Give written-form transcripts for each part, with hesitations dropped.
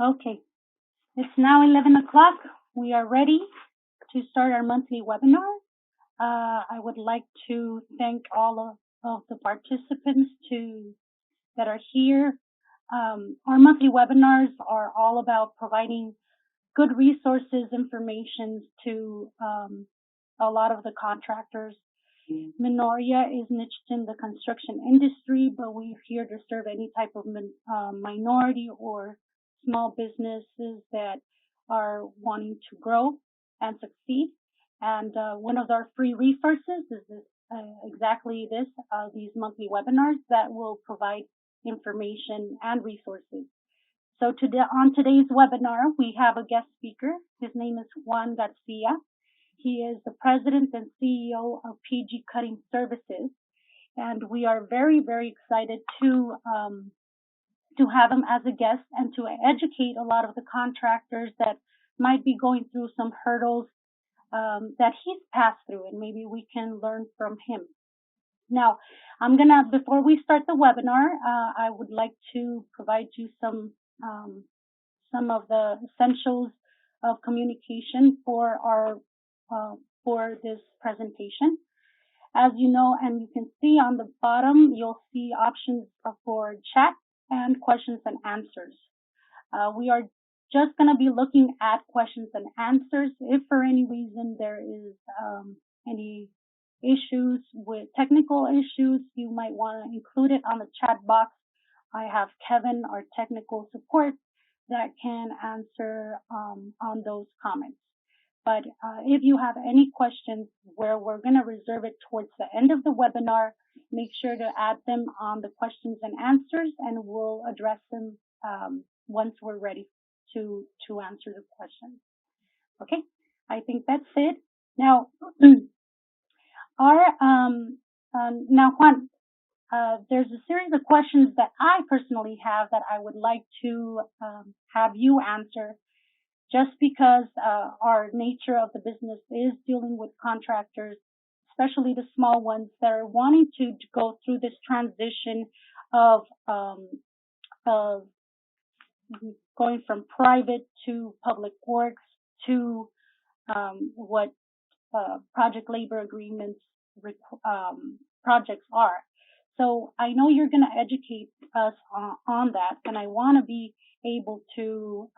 Okay, it's now 11 o'clock. We are ready to start our monthly webinar. I would like to thank all of the participants that are here. Our monthly webinars are all about providing good resources, information to a lot of the contractors. Minorea is niched in the construction industry, but we're here to serve any type of minority or small businesses that are wanting to grow and succeed. And one of our free resources is exactly these monthly webinars that will provide information and resources. So on today's webinar, we have a guest speaker. His name is Juan Garcia. He is the president and CEO of PG Cutting Services, and we are very, very excited to have him as a guest and to educate a lot of the contractors that might be going through some hurdles that he's passed through, and maybe we can learn from him. Now, before we start the webinar, I would like to provide you some of the essentials of communication for this presentation. As you know, and you can see on the bottom, you'll see options for chat and questions and answers. We are just going to be looking at questions and answers. If for any reason there is any issues with technical issues, you might want to include it on the chat box. I have Kevin, our technical support, that can answer on those comments. But if you have any questions where we're going to reserve it towards the end of the webinar, make sure to add them on the questions and answers, and we'll address them once we're ready to answer the questions. Okay, I think that's it. Now, now Juan, there's a series of questions that I personally have that I would like to have you answer, just because our nature of the business is dealing with contractors, especially the small ones that are wanting to go through this transition of going from private to public works to what project labor agreements projects are. So I know you're going to educate us on that, and I want to be able to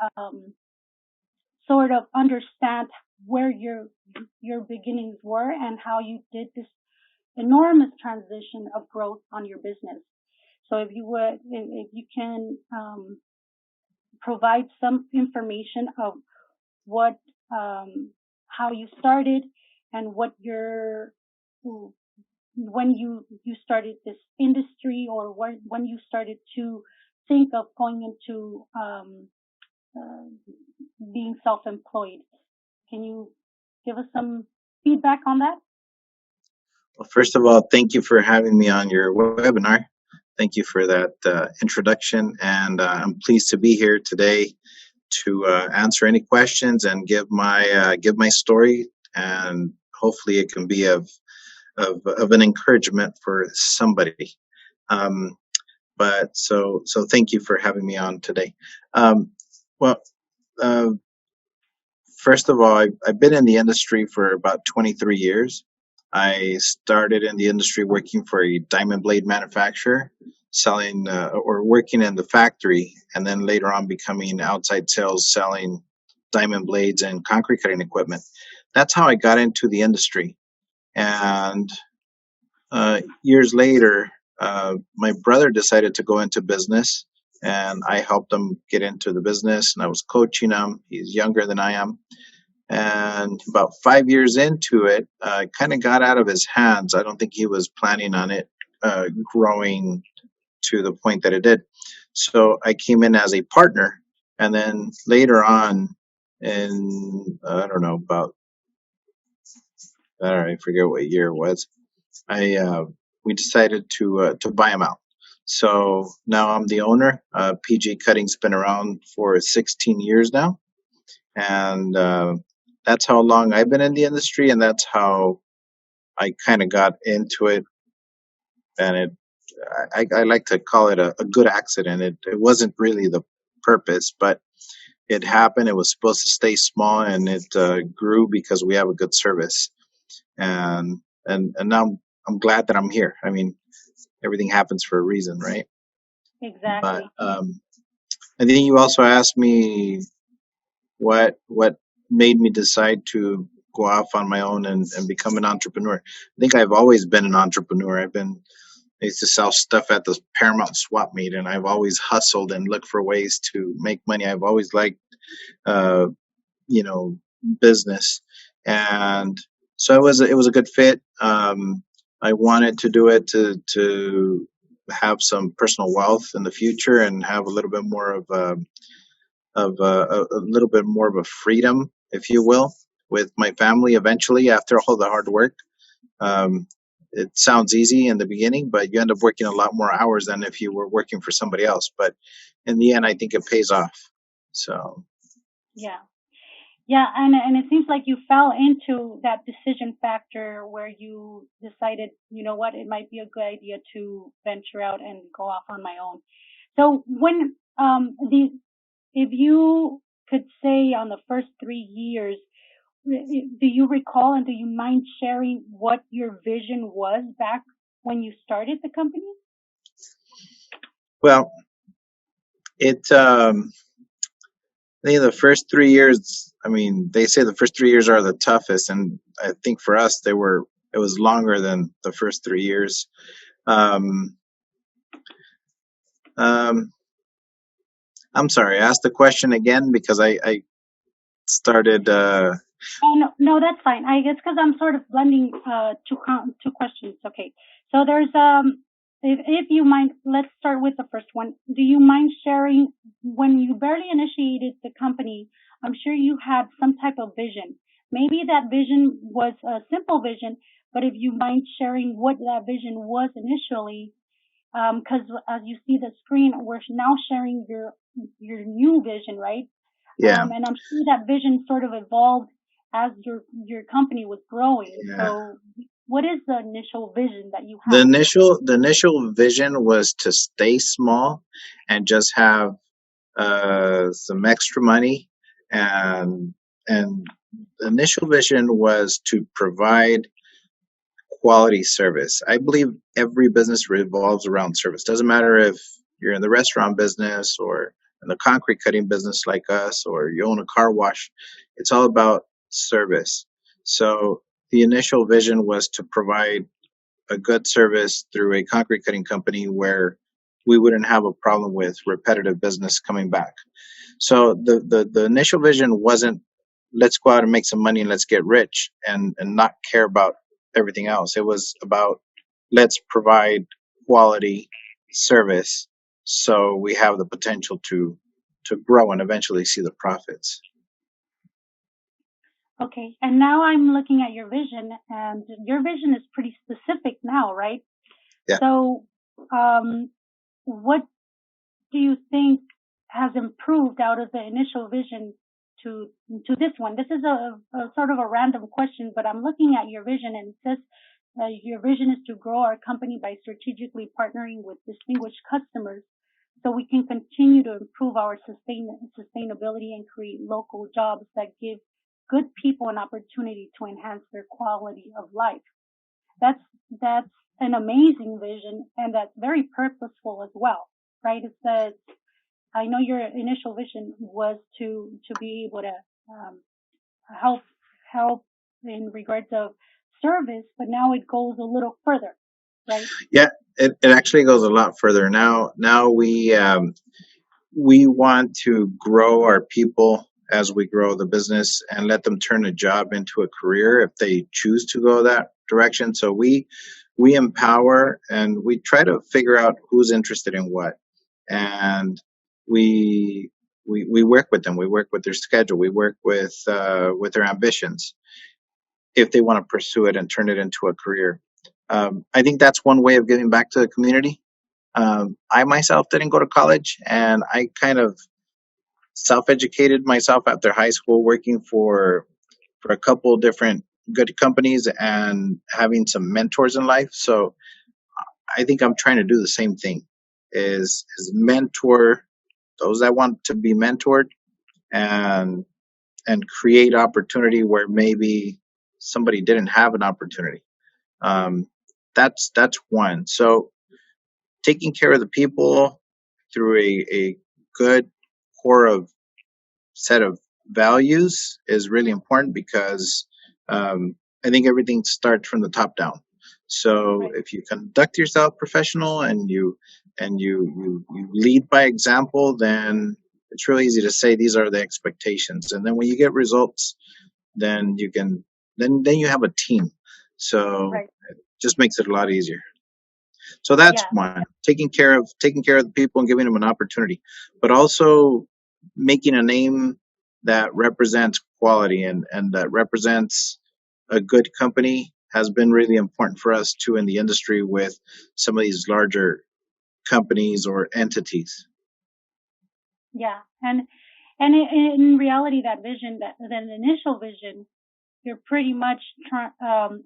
sort of understand where your beginnings were and how you did this enormous transition of growth on your business. So if you can provide some information of what how you started and what when you started this industry, or when you started to think of going into being self-employed. Can you give us some feedback on that? Well, first of all, thank you for having me on your webinar. Thank you for that introduction, and I'm pleased to be here today to answer any questions and give my story, and hopefully it can be of an encouragement for somebody. But so thank you for having me on today. First of all, I've been in the industry for about 23 years. I started in the industry working for a diamond blade manufacturer, selling or working in the factory, and then later on becoming outside sales, selling diamond blades and concrete cutting equipment. That's how I got into the industry. And years later, my brother decided to go into business, and I helped him get into the business, and I was coaching him. He's younger than I am. And about 5 years into it, kind of got out of his hands. I don't think he was planning on it growing to the point that it did. So I came in as a partner, and then later on in, I don't know, I forget what year it was, we decided to buy him out. So now I'm the owner. PG Cutting's been around for 16 years now, and that's how long I've been in the industry, and that's how I kind of got into it. And I like to call it a good accident. It wasn't really the purpose, but it happened. It was supposed to stay small, and it grew because we have a good service. And now I'm glad that I'm here. I mean, everything happens for a reason, right? But Exactly. and then you also asked me what made me decide to go off on my own and become an entrepreneur. I think I've always been an entrepreneur. I used to sell stuff at the Paramount swap meet, and I've always hustled and looked for ways to make money. I've always liked, uh, you know, business, and so it was a good fit. I wanted to do it to have some personal wealth in the future and have a little bit more of a little bit more of a freedom, if you will, with my family eventually after all the hard work. Um, it sounds easy in the beginning, but you end up working a lot more hours than if you were working for somebody else. But in the end, I think it pays off. So, Yeah. Yeah, and it seems like you fell into that decision factor where you decided, you know what, it might be a good idea to venture out and go off on my own. So when if you could say on the first 3 years, do you recall and do you mind sharing what your vision was back when you started the company? well, I think the first 3 years, I mean, they say the first 3 years are the toughest. And I think for us, it was longer than the first 3 years. Um, um, I'm sorry, ask the question again because I started, Oh, no, no, that's fine. I guess because I'm sort of blending two questions. Okay, so there's if you mind, let's start with the first one. Do you mind sharing when you barely initiated the company? I'm sure you had some type of vision. Maybe that vision was a simple vision, but if you mind sharing what that vision was initially, because as you see the screen, we're now sharing your new vision, right? yeah, And I'm sure that vision sort of evolved as your company was growing. yeah. So, what is the initial vision that you The had? initial vision was to stay small and just have some extra money, and the initial vision was to provide quality service. I believe every business revolves around service. Doesn't matter if you're in the restaurant business or in the concrete cutting business like us, or you own a car wash. It's all about service. So the initial vision was to provide a good service through a concrete cutting company where we wouldn't have a problem with repetitive business coming back. So the initial vision wasn't let's go out and make some money and let's get rich and not care about everything else. It was about let's provide quality service so we have the potential to grow and eventually see the profits. Okay, and now I'm looking at your vision, and your vision is pretty specific now, right? Yeah. So, what do you think has improved out of the initial vision to this one? This is a sort of a random question, but I'm looking at your vision and it says your vision is to grow our company by strategically partnering with distinguished customers so we can continue to improve our sustainability and create local jobs that give good people an opportunity to enhance their quality of life. That's that's an amazing vision, and that's very purposeful as well, right? It says, I know your initial vision was to be able to um, help help in regards of service, but now it goes a little further, right? Yeah, it actually goes a lot further. Now we want to grow our people as we grow the business and let them turn a job into a career if they choose to go that direction. So we empower and we try to figure out who's interested in what, and we we work with them. We work with their schedule. We work with their ambitions if they want to pursue it and turn it into a career. I think that's one way of giving back to the community. I myself didn't go to college, and I kind of self-educated myself after high school, working for a couple different good companies and having some mentors in life. So I think I'm trying to do the same thing: is mentor those that want to be mentored and create opportunity where maybe somebody didn't have an opportunity. Um, that's one. So taking care of the people through a good core of set of values is really important because I think everything starts from the top down. So Right. if you conduct yourself professional and you lead by example, then it's really easy to say these are the expectations. And then when you get results, then you can then you have a team. So Right. it just makes it a lot easier. So that's Yeah. one, taking care of the people and giving them an opportunity, but also making a name that represents quality and that represents a good company has been really important for us too in the industry with some of these larger companies or entities. Yeah. And in reality, that vision, that initial vision, you're pretty much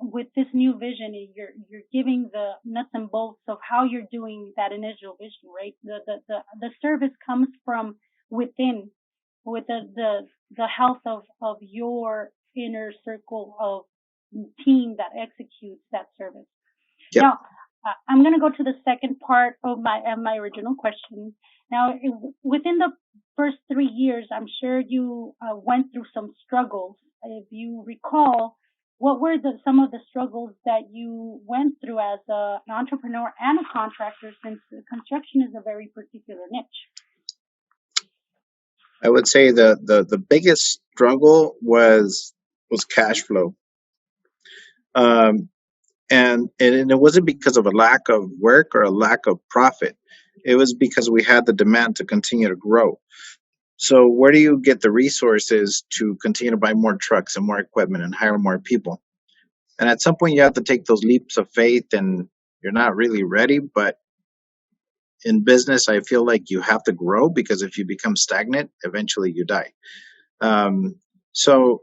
with this new vision, you're giving the nuts and bolts of how you're doing that initial vision, right? The service comes from within, with the health of your inner circle of team that executes that service. Yep. Now, I'm going to go to the second part of my original question. Now, within the first 3 years, I'm sure you went through some struggles. If you recall, what were some of the struggles that you went through as an entrepreneur and a contractor, since construction is a very particular niche? I would say the biggest struggle was cash flow. Um, and it wasn't because of a lack of work or a lack of profit. It was because we had the demand to continue to grow. So where do you get the resources to continue to buy more trucks and more equipment and hire more people? And at some point you have to take those leaps of faith and you're not really ready, but in business I feel like you have to grow because if you become stagnant, eventually you die. Um, so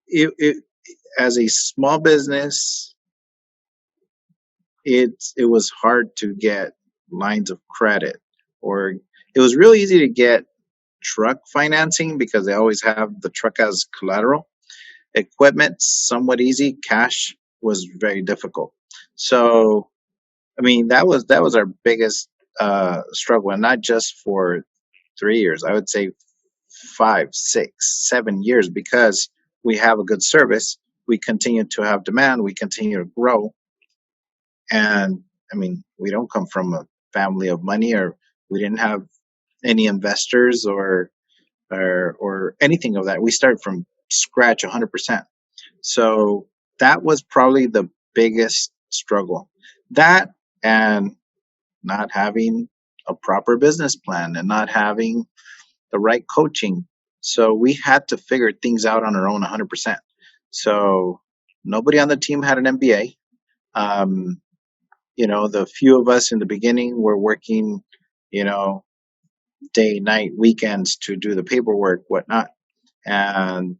it as a small business, it was hard to get lines of credit, or it was really easy to get truck financing because they always have the truck as collateral. Equipment somewhat easy, cash was very difficult. So I mean that was our biggest struggle, and not just for 3 years. I would say 5, 6, 7 years, because we have a good service, we continue to have demand, we continue to grow. And I mean, we don't come from a family of money, or we didn't have any investors or anything of that. We started from scratch 100%. So that was probably the biggest struggle. That, and not having a proper business plan and not having the right coaching. So we had to figure things out on our own 100%. So nobody on the team had an MBA. Um, the few of us in the beginning were working, you know, day, night, weekends to do the paperwork, whatnot. And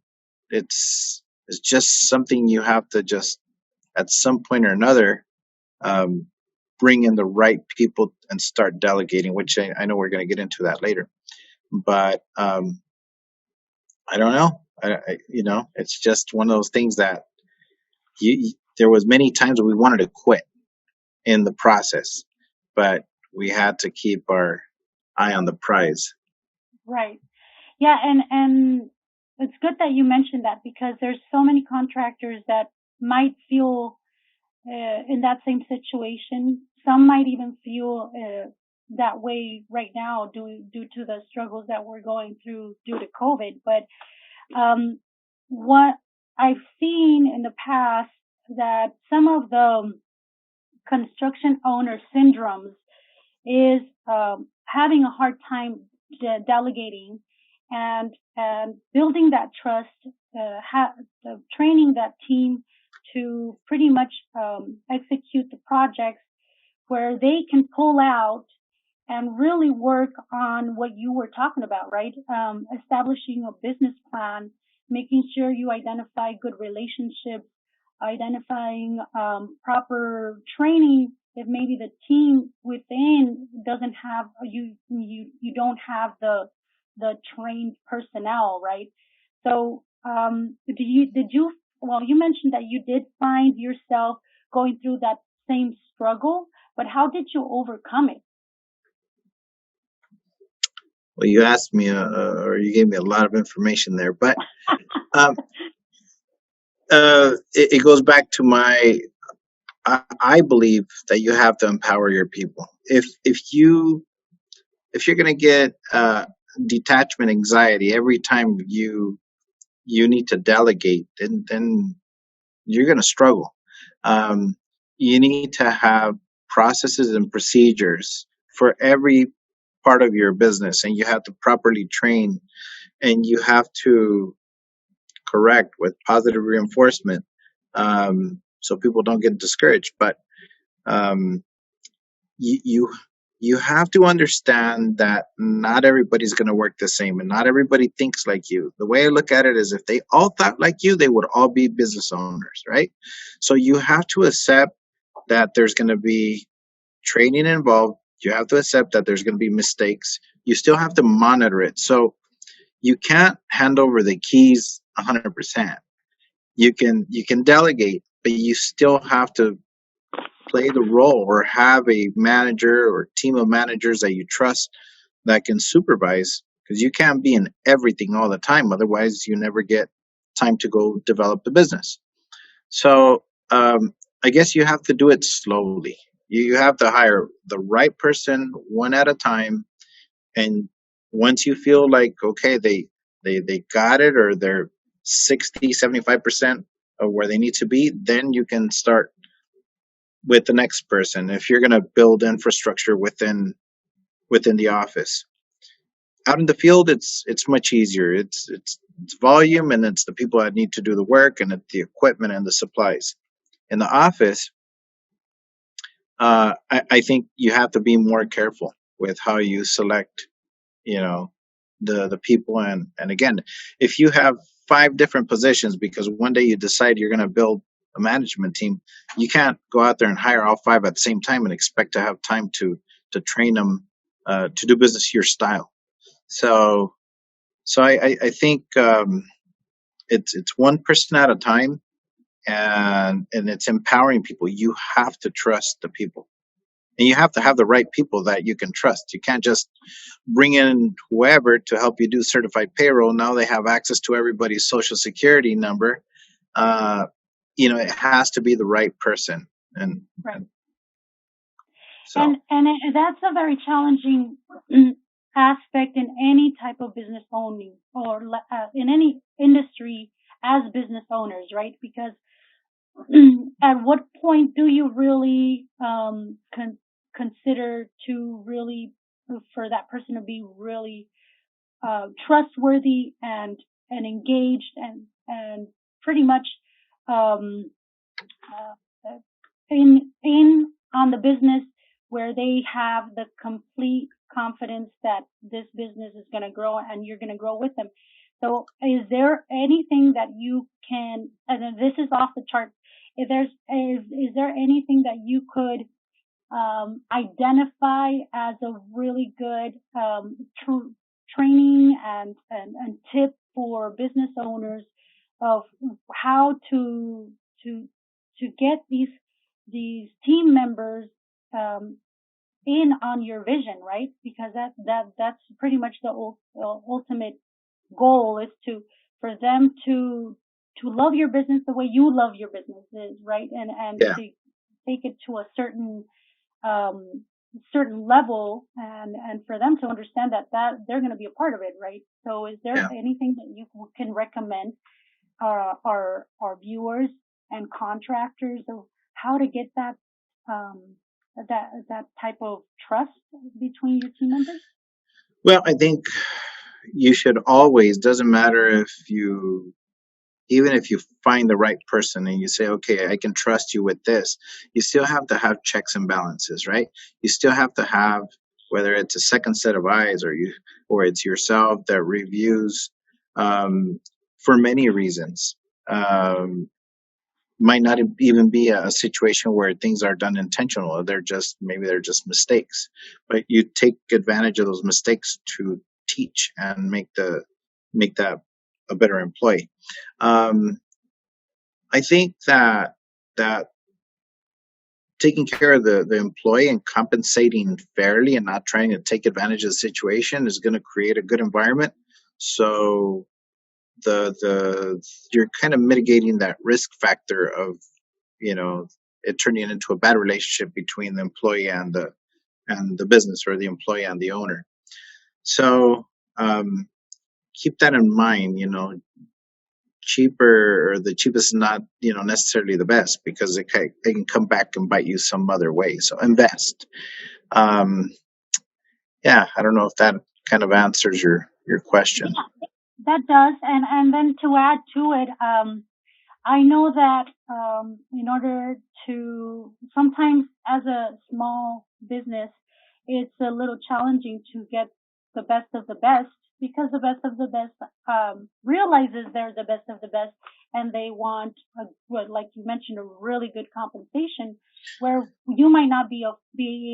it's just something you have to just, at some point or another, um, bring in the right people and start delegating, which I know we're going to get into that later. But I don't know. It's just one of those things that there was many times we wanted to quit in the process, but we had to keep our eye on the prize. Right. Yeah, and it's good that you mentioned that, because there's so many contractors that might feel in that same situation. Some might even feel that way right now due to the struggles that we're going through due to COVID. But what I've seen in the past, that some of the construction owner syndromes is having a hard time delegating and building that trust, training that team to pretty much execute the projects where they can pull out and really work on what you were talking about, right? Establishing a business plan, making sure you identify good relationships, identifying proper training. If maybe the team within doesn't have, you don't have the trained personnel, right? So, well, you mentioned that you did find yourself going through that same struggle, but how did you overcome it? Well, you asked me, or you gave me a lot of information there, but um, it goes back to I believe that you have to empower your people. If you're going to get detachment anxiety every time you need to delegate, then you're going to struggle. Um, you need to have processes and procedures for every part of your business, and you have to properly train, and you have to correct with positive reinforcement, so people don't get discouraged. But um, you, you you have to understand that not everybody's going to work the same, and not everybody thinks like you. The way I look at it is, if they all thought like you, they would all be business owners, right? So you have to accept that there's going to be training involved. You have to accept that there's going to be mistakes. You still have to monitor it. So you can't hand over the keys 100%. You can delegate, but you still have to play the role, or have a manager or team of managers that you trust that can supervise, because you can't be in everything all the time. Otherwise, you never get time to go develop the business. So I guess you have to do it slowly. You have to hire the right person one at a time. And once you feel like, okay, they got it, or they're 60, 75% of where they need to be, then you can start with the next person. If you're going to build infrastructure within the office, out in the field, it's much easier. It's volume, and it's the people that need to do the work, and it's the equipment and the supplies. In the office, I think you have to be more careful with how you select, you know, the people. And again, if you have five different positions because one day you decide you're going to build a management team, you can't go out there and hire all five at the same time and expect to have time to train them to do business your style. So I think it's one person at a time, and it's empowering people. You have to trust the people, and you have to have the right people that you can trust. You can't just bring in whoever to help you do certified payroll. Now they have access to everybody's social security number. Uh, it has to be the right person, and Right. so And that's a very challenging aspect in any type of business owning, or in any industry as business owners, right? Because at what point do you really consider to really, for that person to be really trustworthy and engaged and pretty much um, uh, in on the business, where they have the complete confidence that this business is going to grow and you're going to grow with them. So is there anything that you can, and this is off the chart, is there anything that you could identify as a really good training and tip for business owners of how to get these team members um, in on your vision, right? Because that's pretty much the ultimate goal, is for them to love your business the way you love your businesses, right? And yeah. to take it to a um, certain level, and for them to understand that they're going to be a part of it, right? So is there Yeah. anything that you can recommend our viewers and contractors of how to get um, that type of trust between your team members? Well, I think you should always, doesn't matter if you, even if you find the right person and you say, okay, I can trust you with this, you still have to have checks and balances, right? You still have to have, whether it's a second set of eyes, or it's yourself that reviews, for many reasons. Might not even be a situation where things are done intentional. They're just mistakes, but you take advantage of those mistakes teach and make that a better employee. Um, I think that taking care of the employee and compensating fairly and not trying to take advantage of the situation is going to create a good environment. So the you're kind of mitigating that risk factor of, you know, it turning into a bad relationship between the employee and the business, or the employee and the owner. So um, keep that in mind. Cheaper, or the cheapest is not, necessarily the best, because it can come back and bite you some other way. So invest. Um, yeah, I don't know if that kind of answers your question. Yeah, that does. And then to add to it, I know that in order to, sometimes as a small business, it's a little challenging to get the best of the best, because the best of the best realizes they're the best of the best, and they want, what, like you mentioned, a really good compensation, where you might not be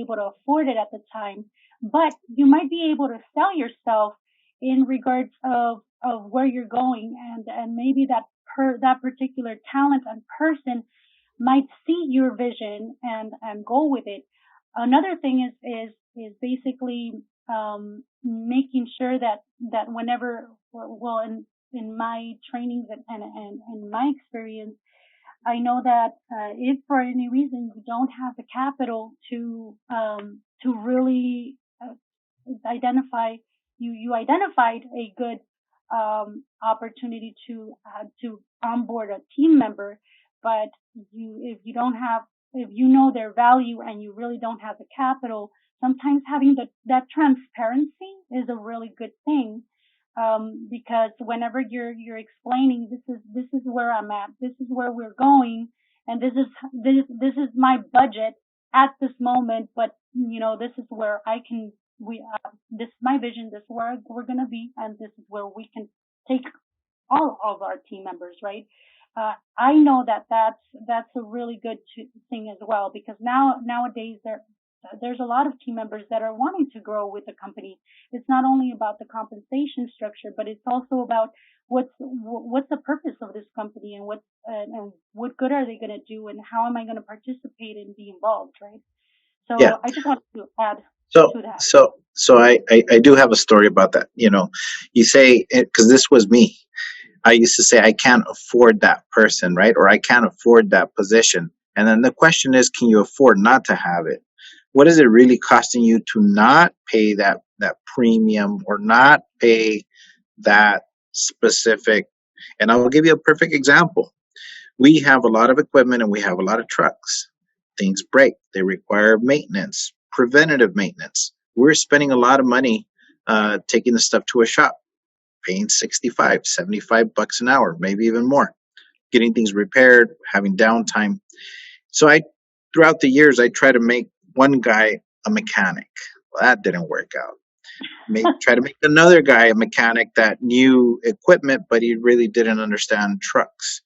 able to afford it at the time, but you might be able to sell yourself in regards of where you're going, and maybe that particular talent and person might see your vision and go with it. Another thing is basically making sure that whenever, well, in my trainings and in my experience, I know that if for any reason you don't have the capital to really identify, you identified a good opportunity to onboard a team member, but if you don't have, if you know their value and you really don't have the capital, sometimes having that transparency is a really good thing. Because whenever you're explaining, this is where I'm at, this is where we're going, and this is my budget at this moment, but this is where I can, this is my vision, this is where we're going to be, and this is where we can take all of our team members, right? I know that that's a really good thing as well, because nowadays there's a lot of team members that are wanting to grow with the company. It's not only about the compensation structure, but it's also about what's the purpose of this company, and what good are they going to do, and how am I going to participate and be involved, right? Yeah. So I just wanted to add So to that. I do have a story about that. You say, because this was me. I used to say I can't afford that person, right? Or I can't afford that position. And then the question is, can you afford not to have it? What is it really costing you to not pay that premium, or not pay that specific? And I will give you a perfect example. We have a lot of equipment and we have a lot of trucks. Things break. They require maintenance, preventative maintenance. We're spending a lot of money taking the stuff to a shop, paying 65, 75 bucks an hour, maybe even more, getting things repaired, having downtime. So throughout the years, I try to make one guy a mechanic. Well, that didn't work out. Try to make another guy a mechanic that knew equipment, but he really didn't understand trucks.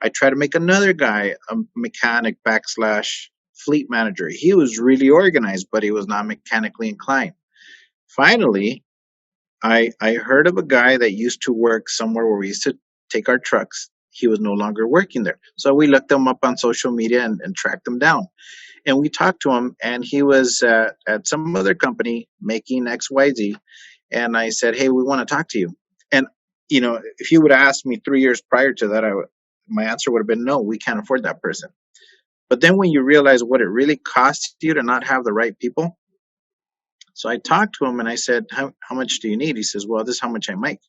I try to make another guy a mechanic backslash fleet manager. He was really organized, but he was not mechanically inclined. Finally, I heard of a guy that used to work somewhere where we used to take our trucks. He was no longer working there. So we looked him up on social media and tracked him down. And we talked to him, and he was at some other company making XYZ. And I said, hey, we want to talk to you. And, if you would have asked me 3 years prior to that, my answer would have been, no, we can't afford that person. But then when you realize what it really costs you to not have the right people, so I talked to him and I said, how much do you need? He says, well, this is how much I make.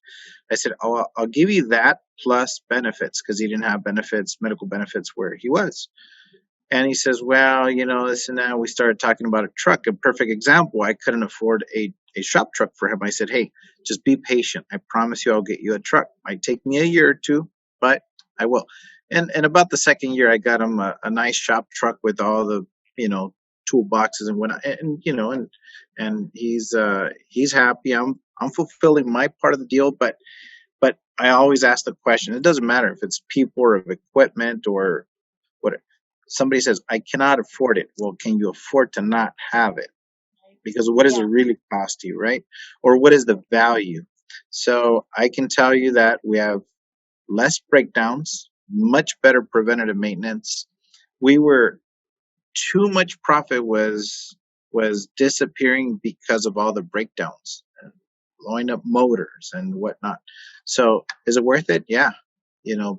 I said, oh, I'll give you that plus benefits, because he didn't have benefits, medical benefits, where he was. And he says, well, this and that. We started talking about a truck. A perfect example. I couldn't afford a shop truck for him. I said, hey, just be patient. I promise you I'll get you a truck. Might take me a year or two, but I will. And about the second year, I got him a nice shop truck with all the, toolboxes and whatnot. And he's happy. I'm fulfilling my part of the deal, but I always ask the question. It doesn't matter if it's people or if equipment or what. Somebody says, I cannot afford it. Well, can you afford to not have it? because what does it Yeah. really cost you, right? Or what is the value? So I can tell you that we have less breakdowns, much better preventative maintenance. We were too much profit was disappearing because of all the breakdowns, blowing up motors and whatnot. So is it worth it? Yeah,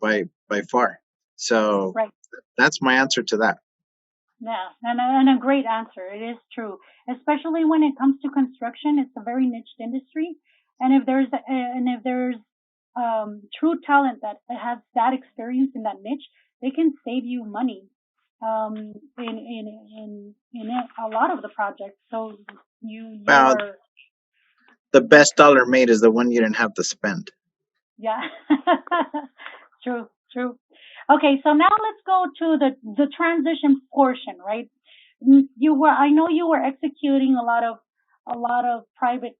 by far. So Right. that's my answer to that. Yeah, and a great answer. It is true, especially when it comes to construction. It's a very niche industry, and if there's true talent that has that experience in that niche, they can save you money in a lot of the projects. So you Well, are, the best dollar made is the one you didn't have to spend. yeah. True, true. Okay, so now let's go to the transition portion, right? I know you were executing a lot of private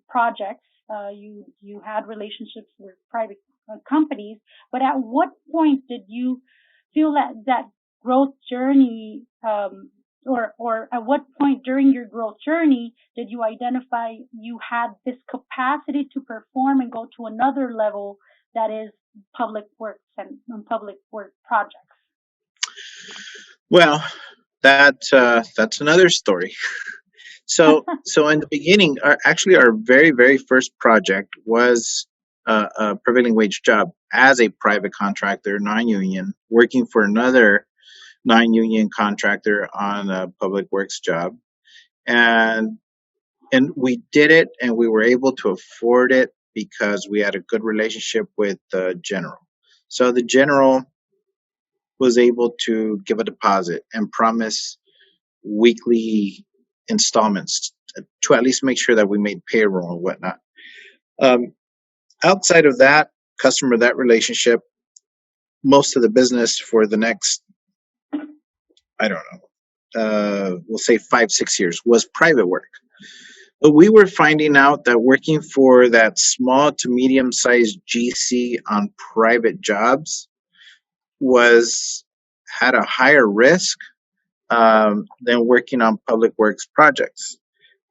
projects. You had relationships with private companies, but at what point did you feel that growth journey, or at what point during your growth journey did you identify you had this capacity to perform and go to another level that is public works and public work projects? Well, that's another story. So in the beginning, our very very first project was a prevailing wage job as a private contractor, non-union, working for another non-union contractor on a public works job, and we did it, and we were able to afford it because we had a good relationship with the general. So the general was able to give a deposit and promise weekly installments to at least make sure that we made payroll and whatnot. Um, Outside of that customer, that relationship, most of the business for the next, I don't know, we'll say 5, 6 years was private work. But we were finding out that working for that small to medium sized GC on private jobs was had a higher risk than working on public works projects.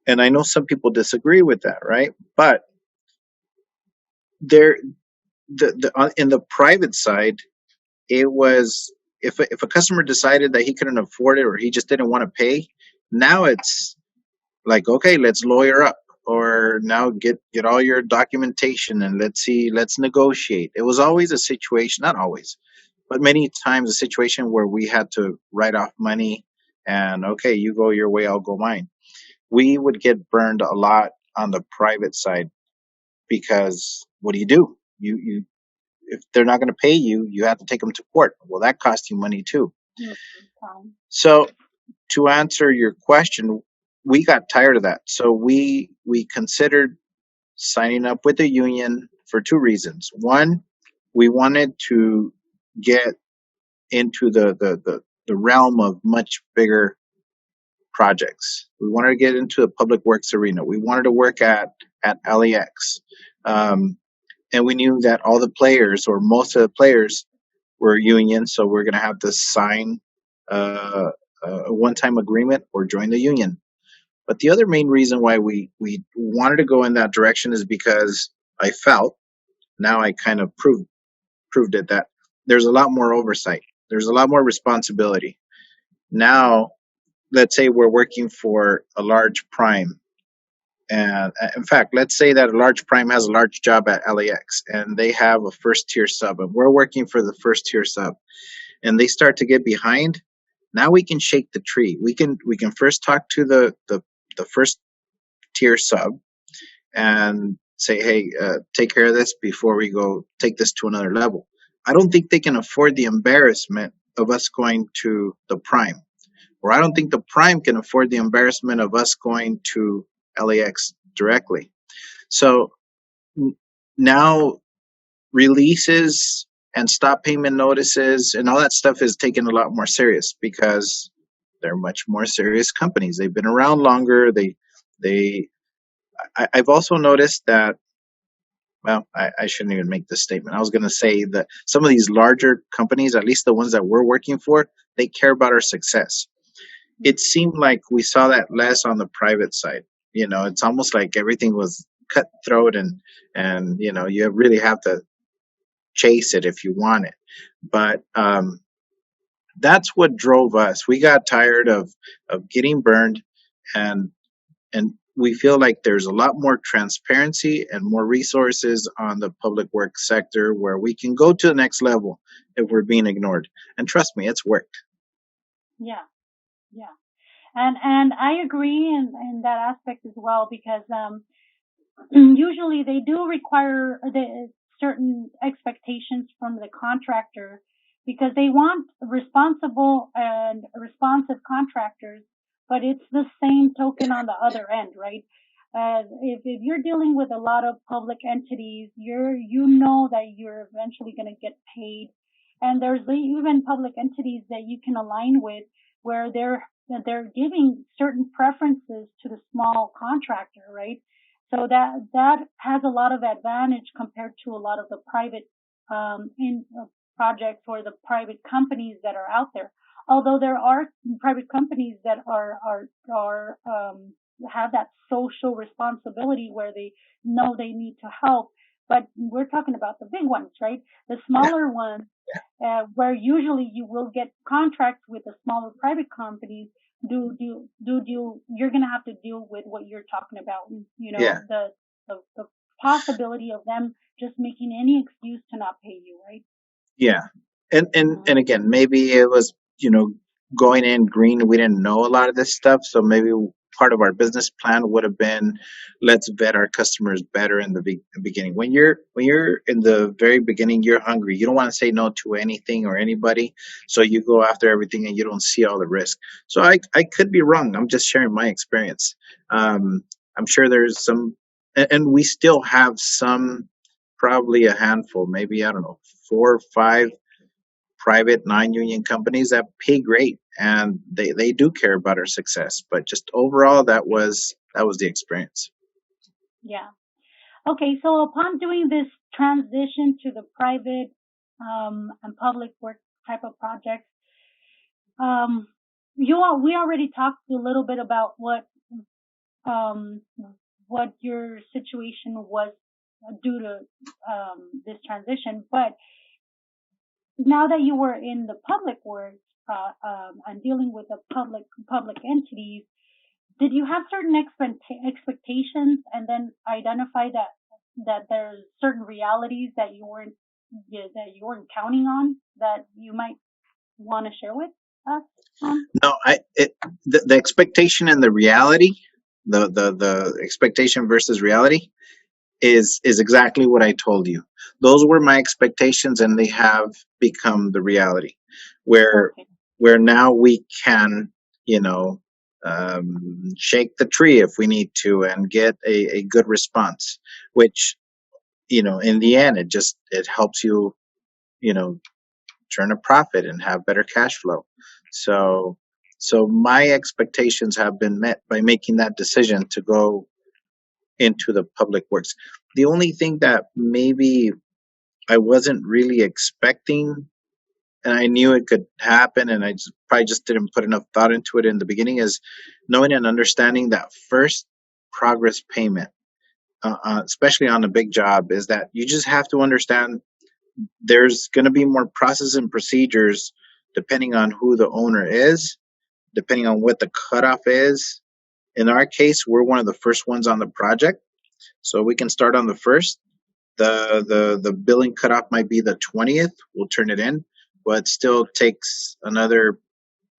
And I know some people disagree with that, right? But there, in the private side, it was if a customer decided that he couldn't afford it or he just didn't want to pay, now it's like, okay, let's lawyer up, or now get all your documentation and let's negotiate. It was always a situation, not always, but many times a situation where we had to write off money and okay, you go your way, I'll go mine. We would get burned a lot on the private side because what do? You if they're not going to pay you, you have to take them to court. Well, that costs you money too. So to answer your question, we got tired of that. So we considered signing up with the union for two reasons. One, we wanted to get into the realm of much bigger projects. We wanted to get into the public works arena. We wanted to work at LAX. And we knew that all the players, or most of the players, were union, so we're going to have to sign uh, a one-time agreement or join the union. But the other main reason why we wanted to go in that direction is because I felt, now I kind of proved it, that there's a lot more oversight. There's a lot more responsibility. Now, let's say we're working for a large prime. And in fact, let's say that a large prime has a large job at LAX and they have a first tier sub, and we're working for the first tier sub, and they start to get behind. Now we can shake the tree. We can first talk to the first tier sub and say, hey, take care of this before we go take this to another level. I don't think they can afford the embarrassment of us going to the prime, or I don't think the prime can afford the embarrassment of us going to LAX directly. So now releases and stop payment notices and all that stuff is taken a lot more serious because they're much more serious companies. They've been around longer. They I've also noticed that, well, I shouldn't even make this statement. I was going to say that some of these larger companies, at least the ones that we're working for, they care about our success. it seemed like we saw that less on the private side. It's almost like everything was cutthroat, and you really have to chase it if you want it. But that's what drove us. We got tired of getting burned, and we feel like there's a lot more transparency and more resources on the public works sector where we can go to the next level if we're being ignored. And trust me, it's worked. Yeah, yeah. And I agree in that aspect as well, because usually they do require certain expectations from the contractor, because they want responsible and responsive contractors, but it's the same token on the other end, right? If you're dealing with a lot of public entities, you know that you're eventually going to get paid, and there's even public entities that you can align with where they're giving certain preferences to the small contractor, right? So that has a lot of advantage compared to a lot of the private in projects or the private companies that are out there. Although there are private companies that are have that social responsibility where they know they need to help, but we're talking about the big ones, right? The smaller ones, where usually you will get contracts with the smaller private companies, you're going to have to deal with what you're talking about. Yeah. The possibility of them just making any excuse to not pay you, right? Yeah. And again, maybe it was, going in green, we didn't know a lot of this stuff. So maybe part of our business plan would have been, let's vet our customers better in the beginning. When you're in the very beginning, you're hungry. You don't want to say no to anything or anybody. So you go after everything and you don't see all the risk. So I could be wrong. I'm just sharing my experience. I'm sure there's some, and we still have some, probably a handful, maybe, I don't know, 4 or 5 private non-union companies that pay great, and they do care about our success. But just overall, that was the experience. Yeah. Okay, so upon doing this transition to the private and public work type of projects, um, we already talked a little bit about um, what your situation was due to this transition. But now that you were in the public works and dealing with the public entities, did you have certain expectations, and then identify that there's certain realities that you weren't counting on, that you might want to share with us? No, the expectation and the reality, the expectation versus reality is exactly what I told you. Those were my expectations, and they have become the reality, where Okay. now we can, you know, shake the tree if we need to and get a good response, which, in the end, it helps you, you know, turn a profit and have better cash flow. So, my expectations have been met by making that decision to go into the public works. The only thing that maybe I wasn't really expecting, and I knew it could happen, and I probably just didn't put enough thought into it in the beginning, is knowing and understanding that first progress payment, especially on a big job, is that you just have to understand there's going to be more process and procedures depending on who the owner is, depending on what the cutoff is. In our case, we're one of the first ones on the project, so we can start on the first. The billing cutoff might be the 20th. We'll turn it in, but it still takes another,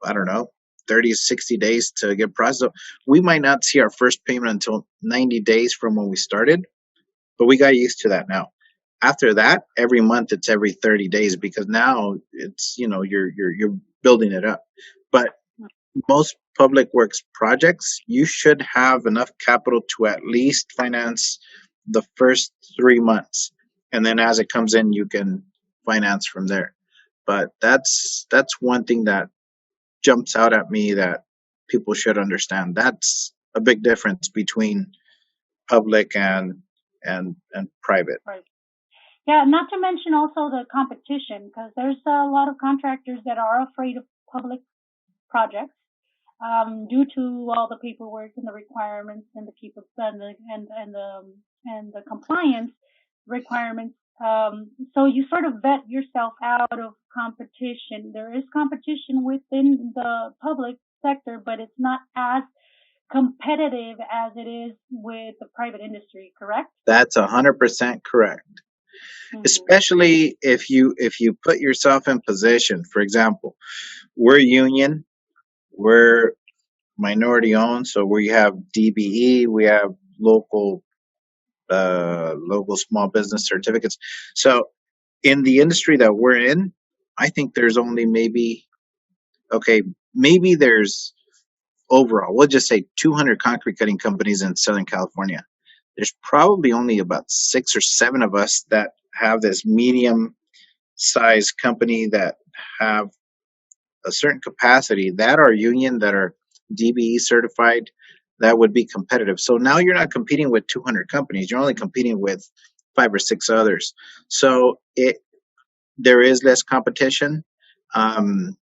I don't know, 30 60 days to get processed. So we might not see our first payment until 90 days from when we started, but we got used to that now. After that, every month it's every 30 days, because now it's, you're building it up. But most public works projects, you should have enough capital to at least finance the first 3 months, and then as it comes in, you can finance from there. But that's one thing that jumps out at me that people should understand. That's a big difference between public and private. Right. Yeah, not to mention also the competition, because there's a lot of contractors that are afraid of public projects, due to all the paperwork and the requirements and the compliance requirements. So you sort of vet yourself out of competition. There is competition within the public sector, but it's not as competitive as it is with the private industry, correct? That's 100% correct. Mm-hmm. Especially if you put yourself in position. For example, we're union, we're minority owned, so we have DBE, we have local local small business certificates. So in the industry that we're in, I think there's only maybe there's overall, we'll just say 200 concrete cutting companies in Southern California. There's probably only about 6 or 7 of us that have this medium sized company that have a certain capacity that are union, that are DBE certified, that would be competitive. So now you're not competing with 200 companies, you're only competing with 5 or 6 others. So there is less competition. Um,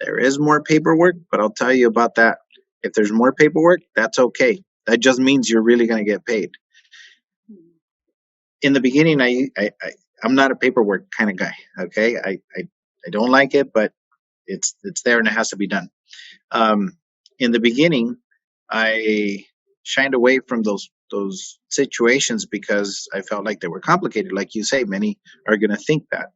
there is more paperwork, but I'll tell you about that. If there's more paperwork, that's okay. That just means you're really going to get paid. In the beginning, I'm not a paperwork kind of guy. Okay, I don't like it, but it's there and it has to be done. In the beginning, I shined away from those situations because I felt like they were complicated. Like you say, many are going to think that.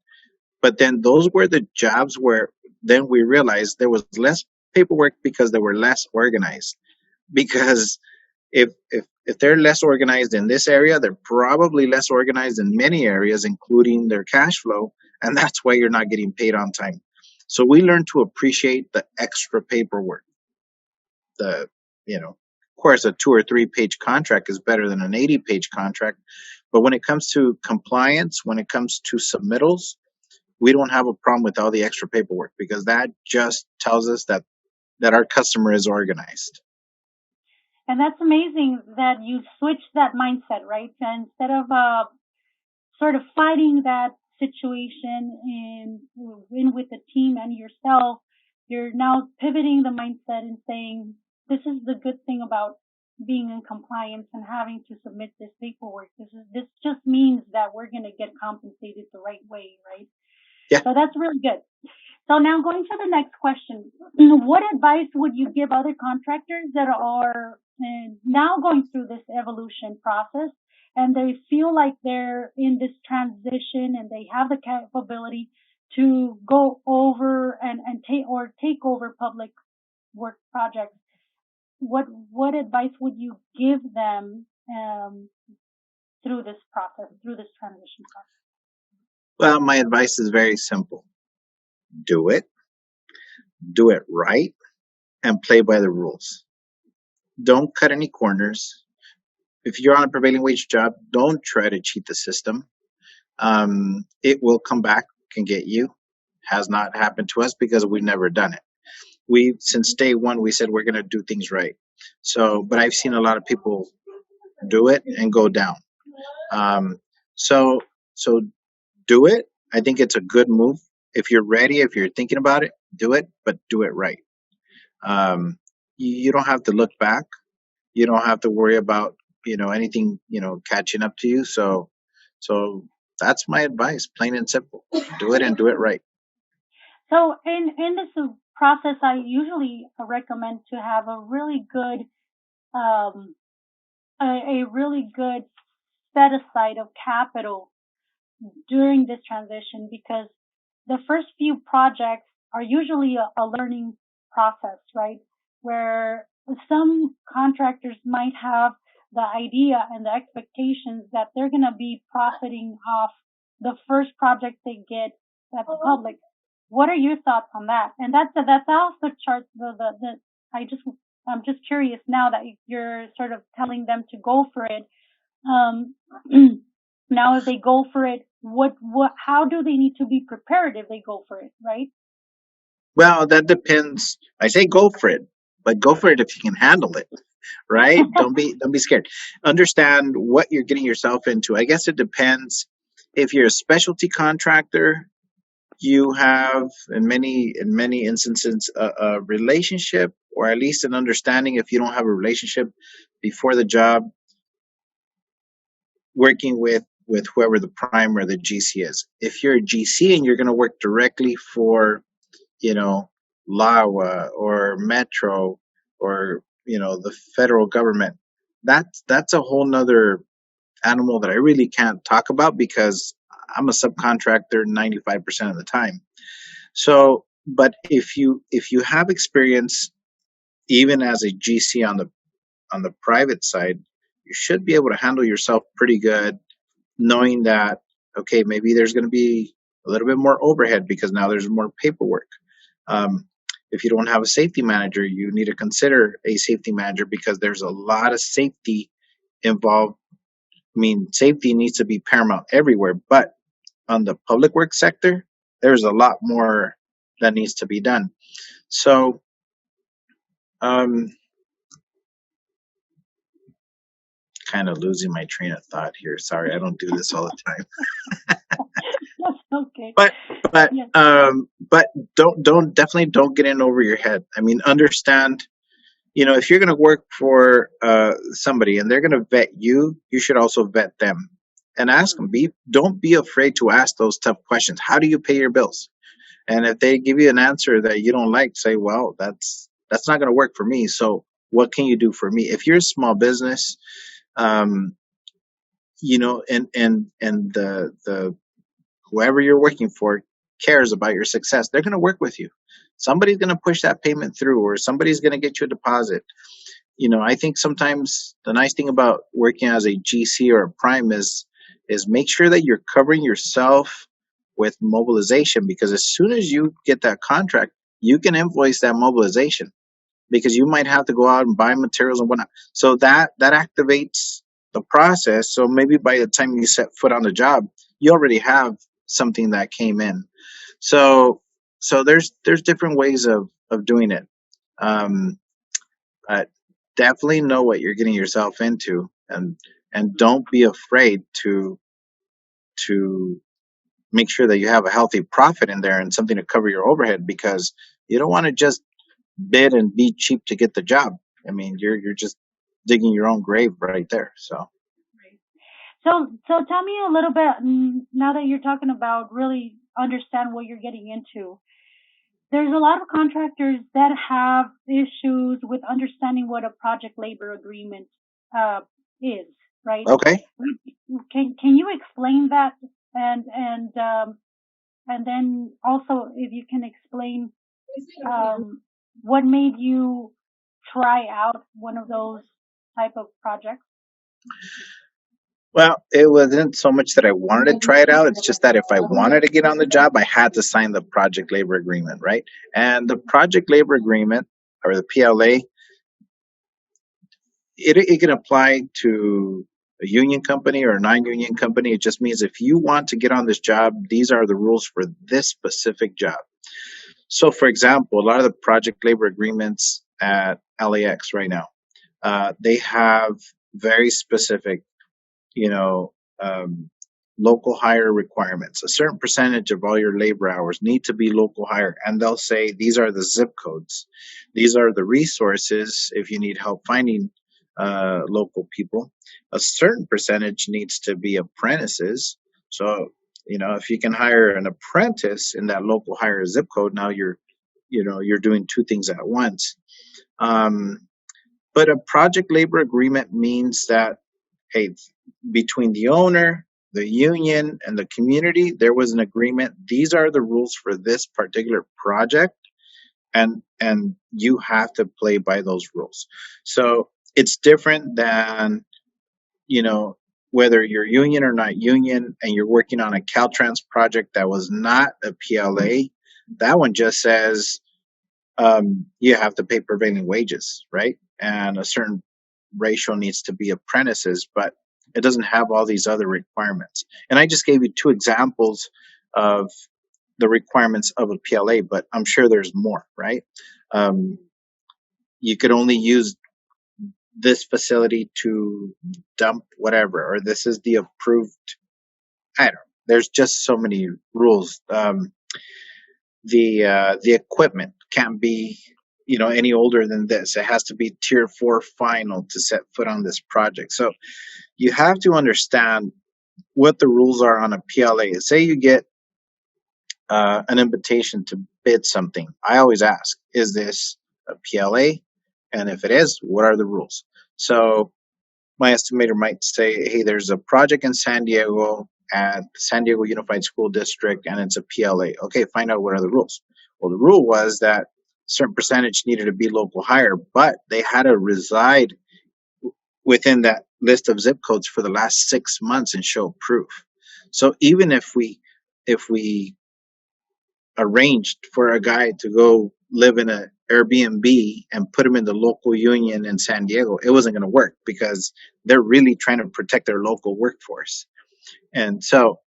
But then those were the jobs where then we realized there was less paperwork because they were less organized. Because if they're less organized in this area, they're probably less organized in many areas, including their cash flow, and that's why you're not getting paid on time. So we learned to appreciate the extra paperwork. Of course, a 2 or 3 page contract is better than an 80-page contract, but when it comes to compliance, when it comes to submittals, we don't have a problem with all the extra paperwork because that just tells us that our customer is organized. And that's amazing that you switched that mindset, right? And instead of sort of fighting that situation in with the team and yourself, you're now pivoting the mindset and saying, this is the good thing about being in compliance and having to submit this paperwork. This just means that we're going to get compensated the right way, right? Yeah. So that's really good. So now going to the next question, what advice would you give other contractors that are now going through this evolution process and they feel like they're in this transition and they have the capability to go over and take over public work projects? What advice would you give them through this process, through this transition process? Well, my advice is very simple. Do it right, and play by the rules. Don't cut any corners. If you're on a prevailing wage job, don't try to cheat the system. It will come back and get you. Has not happened to us because we've never done it. Since day one, we said we're going to do things right. So, but I've seen a lot of people do it and go down. So do it. I think it's a good move. If you're ready, if you're thinking about it, do it, but do it right. You don't have to look back. You don't have to worry about anything catching up to you. So that's my advice, plain and simple. Do it and do it right. So in this process, I usually recommend to have a really good a really good set aside of capital during this transition, because the first few projects are usually a learning process, right? Where some contractors might have the idea and the expectations that they're going to be profiting off the first project they get at the public. What are your thoughts on that? And that's off the chart. I'm just curious now that you're sort of telling them to go for it. Now, if they go for it, how do they need to be prepared if they go for it, right? Well, that depends. I say go for it, but go for it if you can handle it, right? Don't be scared. Understand what you're getting yourself into. I guess it depends. If you're a specialty contractor, you have in many instances a relationship or at least an understanding if you don't have a relationship before the job, working with whoever the prime or the GC is. If you're a GC and you're going to work directly for, you know, LAWA or Metro or, the federal government, that's a whole nother animal that I really can't talk about because I'm a subcontractor 95% of the time. So, but if you have experience even as a GC on the private side, you should be able to handle yourself pretty good, knowing that okay, maybe there's going to be a little bit more overhead because now there's more paperwork. Um, if you don't have a safety manager, you need to consider a safety manager because there's a lot of safety involved. I mean, safety needs to be paramount everywhere, but on the public works sector, there's a lot more that needs to be done. So, um, kind of losing my train of thought here. Sorry, I don't do this all the time. That's okay. But but Yeah. but don't definitely don't get in over your head. I mean, understand. If you're going to work for somebody and they're going to vet you, you should also vet them and ask them. Don't be afraid to ask those tough questions. How do you pay your bills? And if they give you an answer that you don't like, say, well, that's not going to work for me. So what can you do for me? If you're a small business, um, and the whoever you're working for cares about your success, they're going to work with you. Somebody's going to push that payment through, or somebody's going to get you a deposit. I think sometimes the nice thing about working as a GC or a prime is make sure that you're covering yourself with mobilization, because as soon as you get that contract, you can invoice that mobilization because you might have to go out and buy materials and whatnot. So that activates the process. So maybe by the time you set foot on the job, you already have something that came in. So there's different ways of doing it. Um, uh, Definitely know what you're getting yourself into, and don't be afraid to make sure that you have a healthy profit in there and something to cover your overhead, because you don't want to just bid and be cheap to get the job. I mean, you're just digging your own grave right there. So So tell me a little bit, now that you're talking about really understand what you're getting into. There's a lot of contractors that have issues with understanding what a project labor agreement uh, is, right? okay. Can you explain that, and then also if you can explain what made you try out one of those type of projects? Well, it wasn't so much that I wanted to try it out. It's just that if I wanted to get on the job, I had to sign the project labor agreement, right? And the project labor agreement, or the PLA, it can apply to a union company or a non-union company. It just means if you want to get on this job, these are the rules for this specific job. So, for example, a lot of the project labor agreements at LAX right now, they have very specific, you know, um, local hire requirements. A certain percentage of all your labor hours need to be local hire, and they'll say these are the zip codes, these are the resources if you need help finding local people. A certain percentage needs to be apprentices. So, if you can hire an apprentice in that local hire zip code, now you're doing two things at once. Um, but a project labor agreement means that, hey, between the owner, the union, and the community, there was an agreement. These are the rules for this particular project, and you have to play by those rules. So it's different than, whether you're union or not union, and you're working on a Caltrans project that was not a PLA. That one just says you have to pay prevailing wages, right? And a certain ratio needs to be apprentices, but it doesn't have all these other requirements. And I just gave you two examples of the requirements of a PLA, but I'm sure there's more, right? Um, you could only use this facility to dump whatever, or this is the approved. I don't know. There's just so many rules. The equipment can't be any older than this. It has to be tier 4 final to set foot on this project. So you have to understand what the rules are on a PLA. Say you get an invitation to bid something. I always ask, is this a PLA? And if it is, what are the rules? So my estimator might say, hey, there's a project in San Diego at San Diego Unified School District, and it's a PLA. Okay, find out what are the rules. Well, the rule was that a certain percentage needed to be local hire, but they had to reside within that list of zip codes for the last 6 months and show proof. So even if we arranged for a guy to go live in an Airbnb and put him in the local union in San Diego, it wasn't going to work because they're really trying to protect their local workforce. And so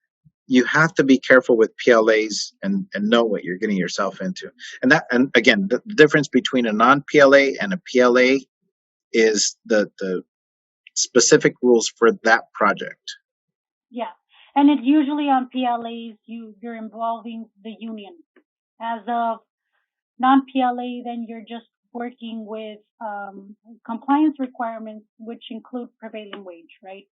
you have to be careful with PLAs and know what you're getting yourself into. And again, the difference between a non-PLA and a PLA is the specific rules for that project. Yeah. And it's usually on PLAs, you're involving the union. As of non-PLA, then you're just working with compliance requirements, which include prevailing wage, right?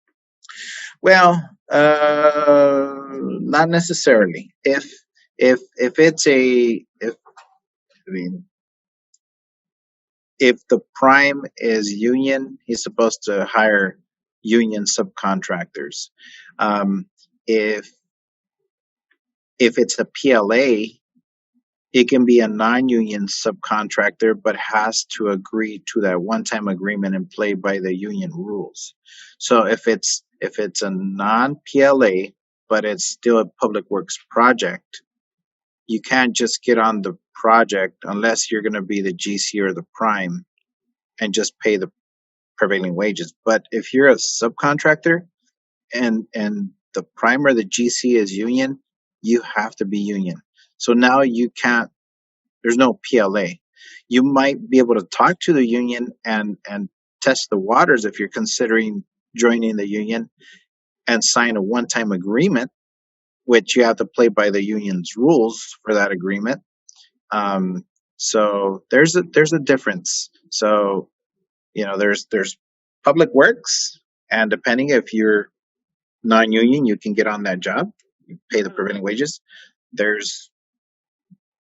Well, not necessarily. If it's if the prime is union, he's supposed to hire union subcontractors. If it's a PLA, it can be a non-union subcontractor, but has to agree to that one-time agreement and play by the union rules. So if it's a non-PLA, but it's still a public works project, you can't just get on the project unless you're going to be the GC or the prime and just pay the prevailing wages. But if you're a subcontractor and the prime or the GC is union, you have to be union. So now you can't, there's no PLA. You might be able to talk to the union and test the waters if you're considering joining the union and sign a one-time agreement, which you have to play by the union's rules for that agreement. So there's a difference. So there's public works, and depending if you're non-union, you can get on that job, you pay the prevailing wages. There's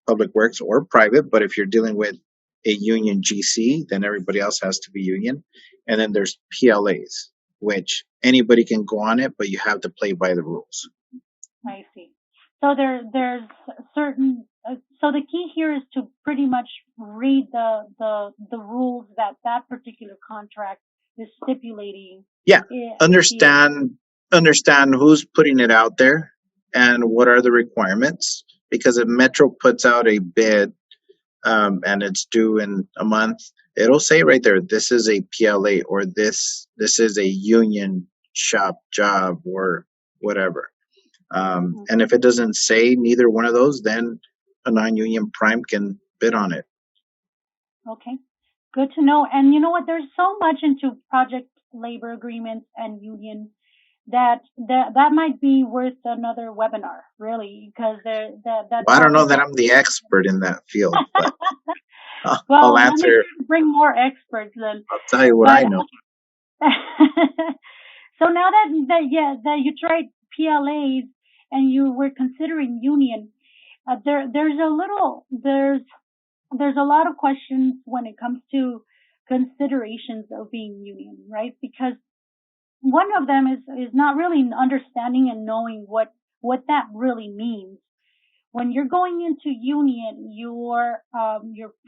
public works or private, but if you're dealing with a union GC, then everybody else has to be union. And then there's PLAs, which anybody can go on it, but you have to play by the rules. I see. So there's certain. So the key here is to pretty much read the rules that particular contract is stipulating. Yeah, understand who's putting it out there and what are the requirements. Because if Metro puts out a bid and it's due in a month, it'll say right there, this is a PLA or this is a union shop job or whatever. And if it doesn't say neither one of those, then a non-union prime can bid on it. Okay, good to know. And you know what? There's so much into project labor agreements and union that might be worth another webinar, really, because I don't know that I'm the expert in that field, but well, I'll answer. Bring more experts then. I'll tell you what I know. So now that you tried PLAs and you were considering union, there's a lot of questions when it comes to considerations of being union, right? Because one of them is not really understanding and knowing what that really means. When you're going into union, you're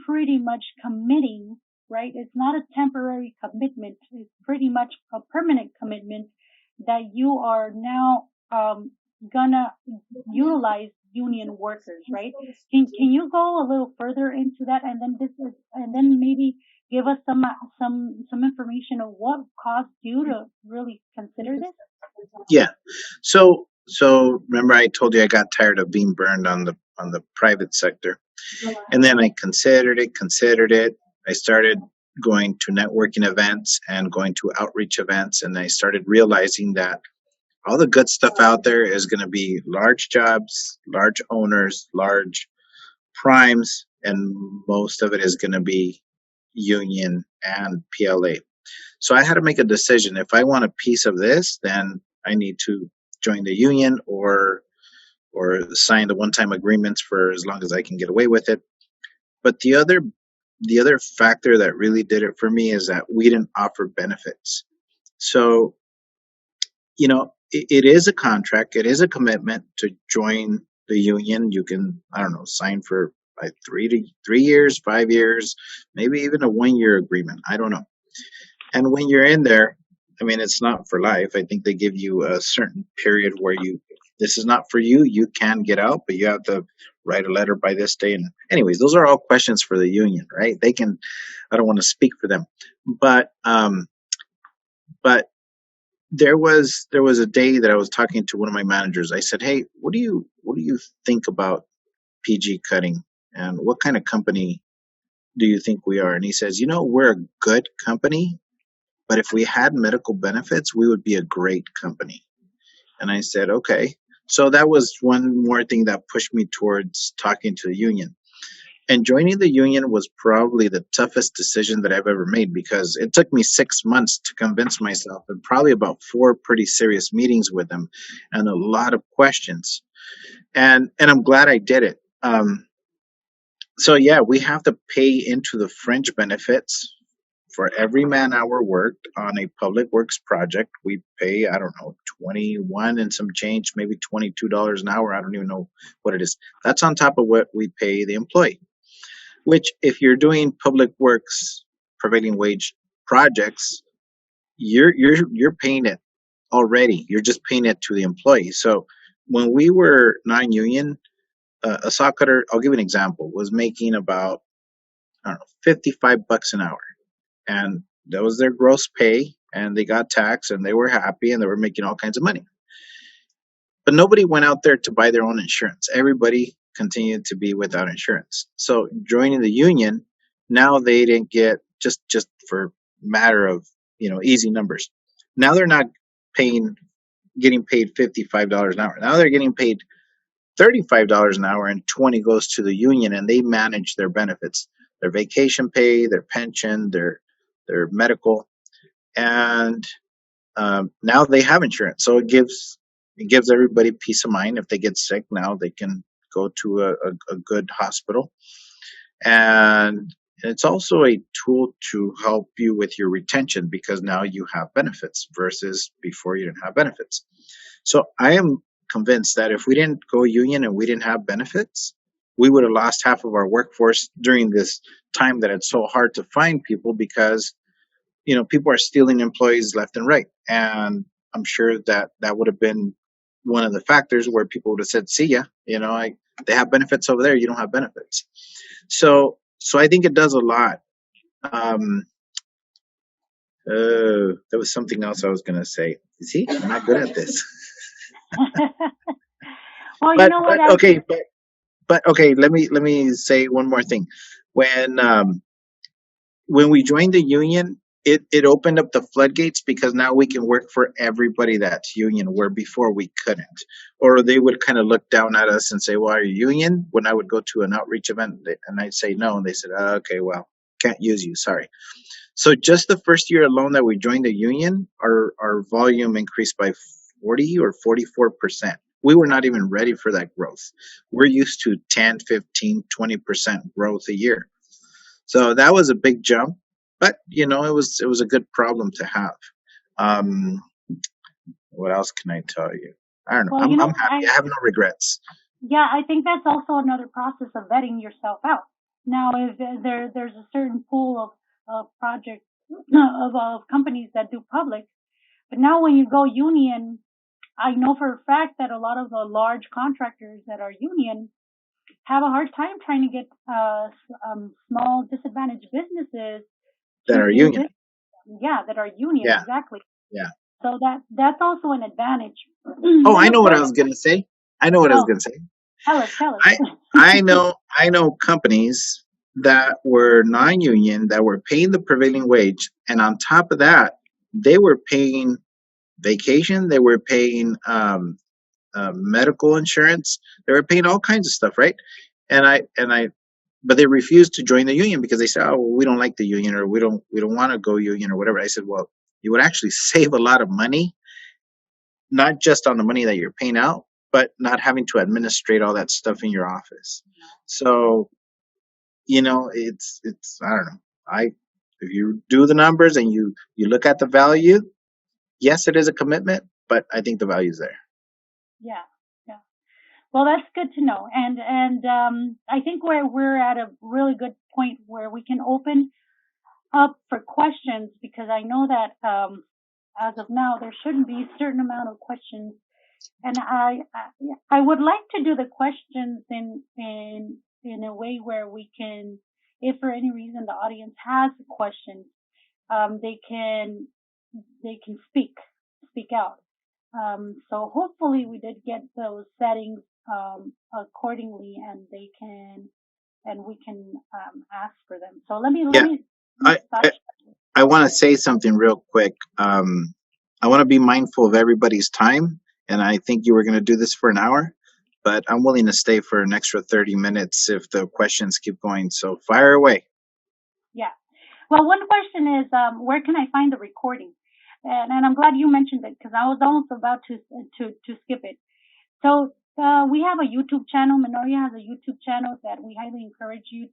pretty much committing, right? It's not a temporary commitment. It's pretty much a permanent commitment that you are now gonna utilize union workers, right? Can you go a little further into that, and then maybe give us some information of what caused you to really consider this? Yeah. So remember I told you I got tired of being burned on the private sector. And then I considered it. I started going to networking events and going to outreach events, and I started realizing that all the good stuff out there is going to be large jobs, large owners, large primes, and most of it is going to be union and PLA. So I had to make a decision. If I want a piece of this, then I need to join the union or sign the one-time agreements for as long as I can get away with it. But the other factor that really did it for me is that we didn't offer benefits. So, it is a contract, it is a commitment to join the union. You can, I don't know, sign for like 3 years, 5 years, maybe even a 1 year agreement. I don't know. And when you're in there, I mean, it's not for life. I think they give you a certain period where this is not for you. You can get out, but you have to write a letter by this day. And anyways, those are all questions for the union, right? I don't want to speak for them, but there was a day that I was talking to one of my managers. I said, "Hey, what do you think about PG cutting, and what kind of company do you think we are?" And he says, "We're a good company, but if we had medical benefits, we would be a great company." And I said, "Okay." So that was one more thing that pushed me towards talking to the union. And joining the union was probably the toughest decision that I've ever made, because it took me 6 months to convince myself, and probably about four pretty serious meetings with them and a lot of questions. And I'm glad I did it. So yeah, we have to pay into the fringe benefits for every man hour worked on a public works project. We pay, I don't know, 21 and some change, maybe $22 an hour. I don't even know what it is. That's on top of what we pay the employee. Which, if you're doing public works prevailing wage projects, you're paying it already. You're just paying it to the employee. So when we were non-union, a saw cutter, I'll give you an example, was making about, I don't know, $55 an hour, and that was their gross pay, and they got taxed, and they were happy, and they were making all kinds of money. But nobody went out there to buy their own insurance. Everybody continued to be without insurance. So joining the union, now they didn't get, just for matter of easy numbers. Now they're not getting paid $55 an hour. Now they're getting paid $35 an hour, and 20 goes to the union, and they manage their benefits, their vacation pay, their pension, their medical, and now they have insurance. So it gives everybody peace of mind. If they get sick, now they can go to a good hospital. And it's also a tool to help you with your retention, because now you have benefits versus before you didn't have benefits. So I am convinced that if we didn't go union and we didn't have benefits, we would have lost half of our workforce during this time that it's so hard to find people, because people are stealing employees left and right. And I'm sure that would have been one of the factors where people would have said, "See ya, they have benefits over there, you don't have benefits." So I think it does a lot. Um, there was something else I was going to say. You see, I'm not good at this. Well, you But know what? okay, but okay. Let me say one more thing. When we joined the union, it opened up the floodgates, because now we can work for everybody that's union, where before we couldn't. Or they would kind of look down at us and say, "Well, are you union?" When I would go to an outreach event and I'd say no, and they said, "Okay, well, can't use you, sorry." So just the first year alone that we joined the union, our volume increased by 40 or 44%. We were not even ready for that growth. We're used to 10, 15, 20% growth a year. So that was a big jump, but it was a good problem to have. Um, what else can I tell you? I don't know. Well, I'm happy. I have no regrets. yeah, I think that's also another process of vetting yourself out. Now, if there's a certain pool of projects of companies that do public, but now when you go union, I know for a fact that a lot of the large contractors that are union have a hard time trying to get small disadvantaged businesses That to are do union. business. Yeah, that are union, Yeah, exactly. yeah. So that's also an advantage. Oh, I Then of know what I course, was gonna say. I know what I was oh, gonna say. tell I us. I know companies that were non-union that were paying the prevailing wage, and on top of that, they were paying vacation, they were paying medical insurance, they were paying all kinds of stuff, right? And I but they refused to join the union because they said, "Oh, well, we don't like the union, or we don't want to go union, or whatever." I said, "Well, you would actually save a lot of money, not just on the money that you're paying out, but not having to administrate all that stuff in your office." So, it's I don't know. I If you do the numbers and you look at the value, yes, it is a commitment, but I think the value's there. Yeah, yeah. Well, that's good to know. And I think we're at a really good point where we can open up for questions, because I know that as of now there shouldn't be a certain amount of questions, and I would like to do the questions in a way where we can, if for any reason the audience has questions, they can speak out. So hopefully we did get those settings accordingly, and they can and we can ask for them. So let Yeah, me I stop. I, I want to say something real quick. I want to be mindful of everybody's time, and I think you were going to do this for an hour, but I'm willing to stay for an extra 30 minutes if the questions keep going. So fire away. Yeah. Well, one question is, where can I find the recording? And I'm glad you mentioned it, because I was almost about to skip it. So we have a YouTube channel. Minorea has a YouTube channel that we highly encourage you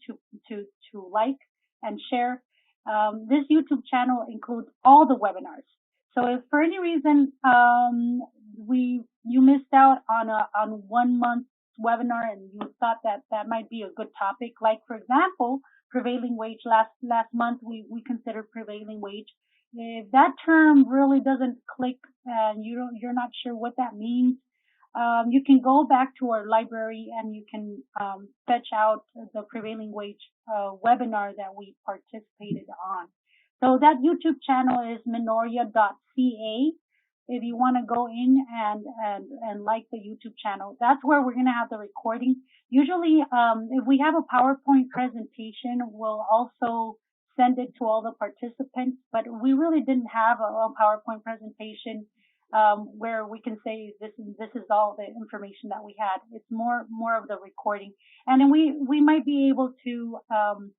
to like and share. This YouTube channel includes all the webinars. So if for any reason you missed out on 1 month webinar and you thought that that might be a good topic, like for example prevailing wage, last month we considered prevailing wage. If that term really doesn't click and you're not sure what that means, you can go back to our library and you can fetch out the prevailing wage webinar that we participated on. So that YouTube channel is minorea.ca. If you want to go in and like the YouTube channel, that's where we're going to have the recording. Usually, if we have a PowerPoint presentation, we'll also send it to all the participants, but we really didn't have a PowerPoint presentation where we can say this is all the information that we had. It's more of the recording, and then we might be able to. I'm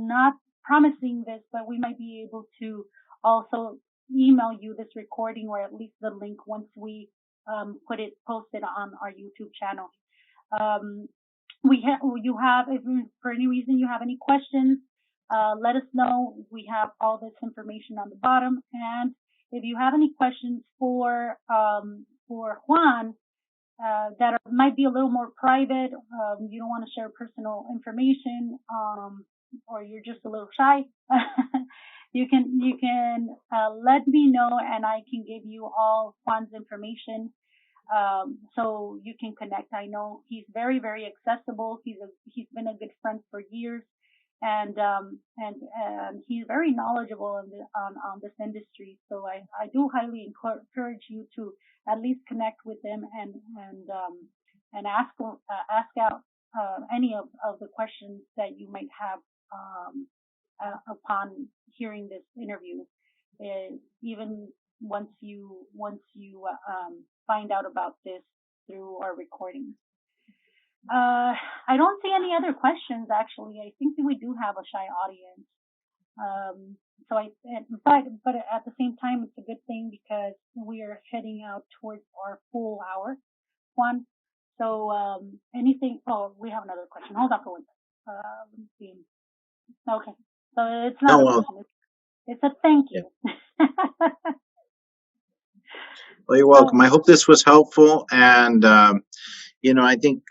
not promising this, but we might be able to also email you this recording, or at least the link, once we post it on our YouTube channel. You have, if for any reason you have any questions, let us know. We have all this information on the bottom. And if you have any questions for Juan, that might be a little more private, you don't want to share personal information, or you're just a little shy, you can let me know, and I can give you all Juan's information, so you can connect. I know he's very, very accessible. He's been a good friend for years, and he's very knowledgeable on this industry. So I do highly encourage you to at least connect with him and ask out any of the questions that you might have upon hearing this interview, even once you find out about this through our recording. I don't see any other questions, actually. I think that we do have a shy audience. But at the same time, it's a good thing because we are heading out towards our full hour, Juan. So anything? Oh, we have another question. Hold on for 1 second. Let me see. Okay, so it's not No, a well, question. It's a thank yeah. you. Well, you're So welcome. I hope this was helpful, and I think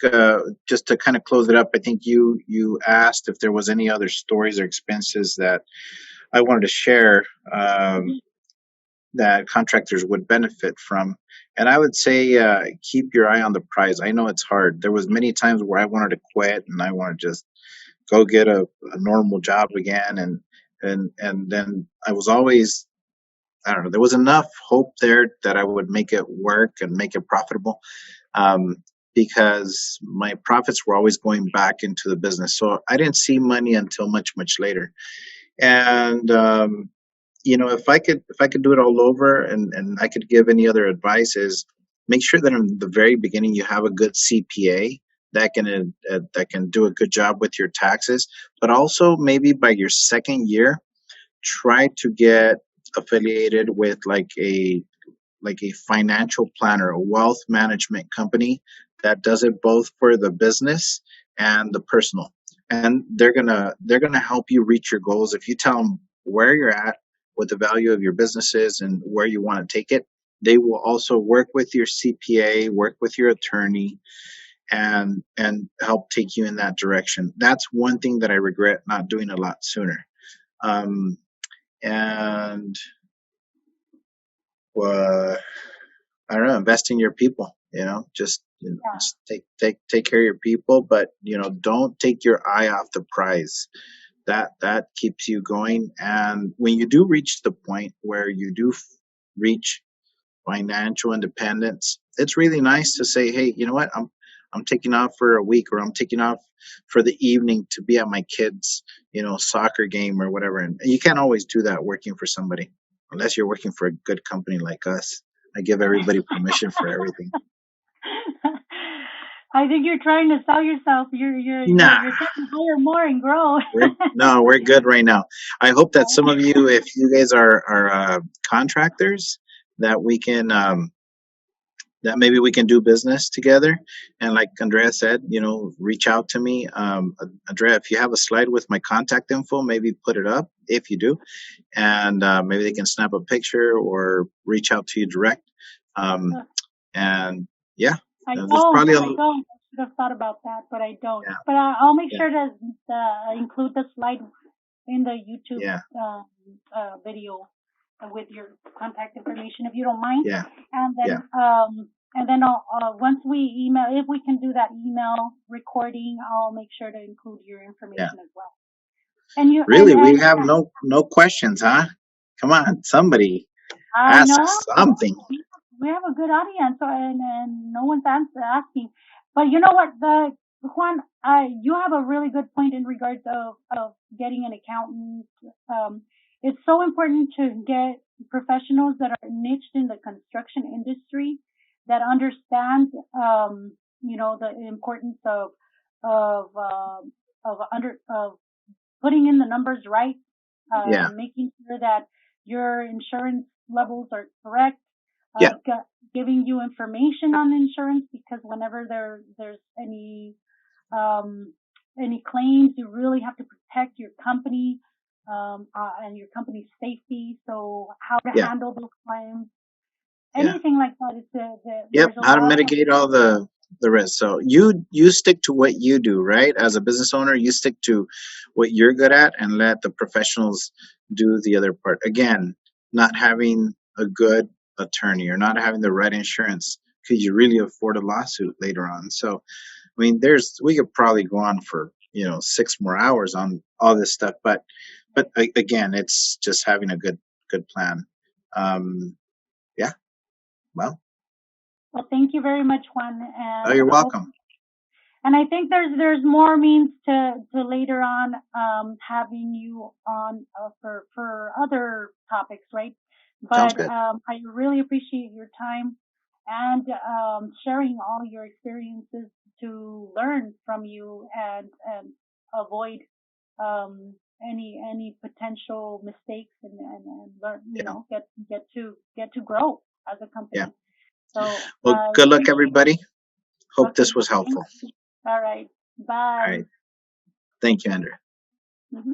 just to kind of close it up, I think you asked if there was any other stories or expenses that I wanted to share, that contractors would benefit from. And I would say keep your eye on the prize. I know it's hard. There was many times where I wanted to quit and I wanted to just go get a normal job again, and then I was always, I don't know, there was enough hope there that I would make it work and make it profitable, um, because my profits were always going back into the business. So I didn't see money until much, much later. And if I could do it all over, and I could give any other advice, is make sure that in the very beginning you have a good CPA that can do a good job with your taxes. But also maybe by your second year, try to get affiliated with like a financial planner, a wealth management company that does it both for the business and the personal. And they're gonna help you reach your goals if you tell them where you're at, what the value of your business is, and where you want to take it. They will also work with your CPA, work with your attorney, and help take you in that direction. That's one thing that I regret not doing a lot sooner. Um, and uh, I don't know, invest in your people. Yeah. Just take care of your people, but don't take your eye off the prize. That keeps you going. And when you do reach the point where you do reach financial independence, it's really nice to say, hey, you know what, I'm taking off for a week, or I'm taking off for the evening to be at my kids' soccer game or whatever. And you can't always do that working for somebody, unless you're working for a good company like us. I give everybody permission for everything. I think you're trying to sell yourself. Nah, You're trying to hire more and grow. we're good right now. I hope that some of you, if you guys are contractors, that we can that maybe we can do business together. And like Andrea said, reach out to me. Andrea, if you have a slide with my contact info, maybe put it up if you do, and maybe they can snap a picture or reach out to you direct. And yeah, I there's don't. probably I don't. I should have thought about that, but I don't. yeah, But I'll make yeah, sure to include the slide in the YouTube yeah, video with your contact information, if you don't mind. yeah, And yeah, then once we email, if we can do that email recording, I'll make sure to include your information yeah. as well. And you Really, we and have no questions, huh? Come on, somebody I ask know something. we have a good audience, and no one's asking. But you know what, the Juan, you have a really good point in regards of getting an accountant. It's so important to get professionals that are niched in the construction industry that understand, the importance of of putting in the numbers right, Yeah, making sure that your insurance levels are correct, yeah, giving you information on insurance, because whenever there's um, any claims, you really have to protect your company, and your company's safety. So how to yeah, handle those claims, yeah. anything like that. Yep, There's a how to lot of mitigate all the risks. So you stick to what you do, right? As a business owner, you stick to what you're good at and let the professionals do the other part. Again, not having a good attorney or not having the right insurance, could you really afford a lawsuit later on? So, I mean, we could probably go on for 6 more hours on all this stuff, but again, it's just having a good plan. Um, yeah, well, well, thank you very much, Juan, oh, and you're I hope. welcome. And I think there's more means to later on having you on for other topics, right? Sounds But good. I really appreciate your time and sharing all your experiences to learn from you and avoid any potential mistakes and learn, Yeah, get to grow as a yeah. company. So Well, I good luck, appreciate. everybody. Hope Okay, this was thank helpful. you. All right, All bye. right. Thank you, Andrew. Mhm.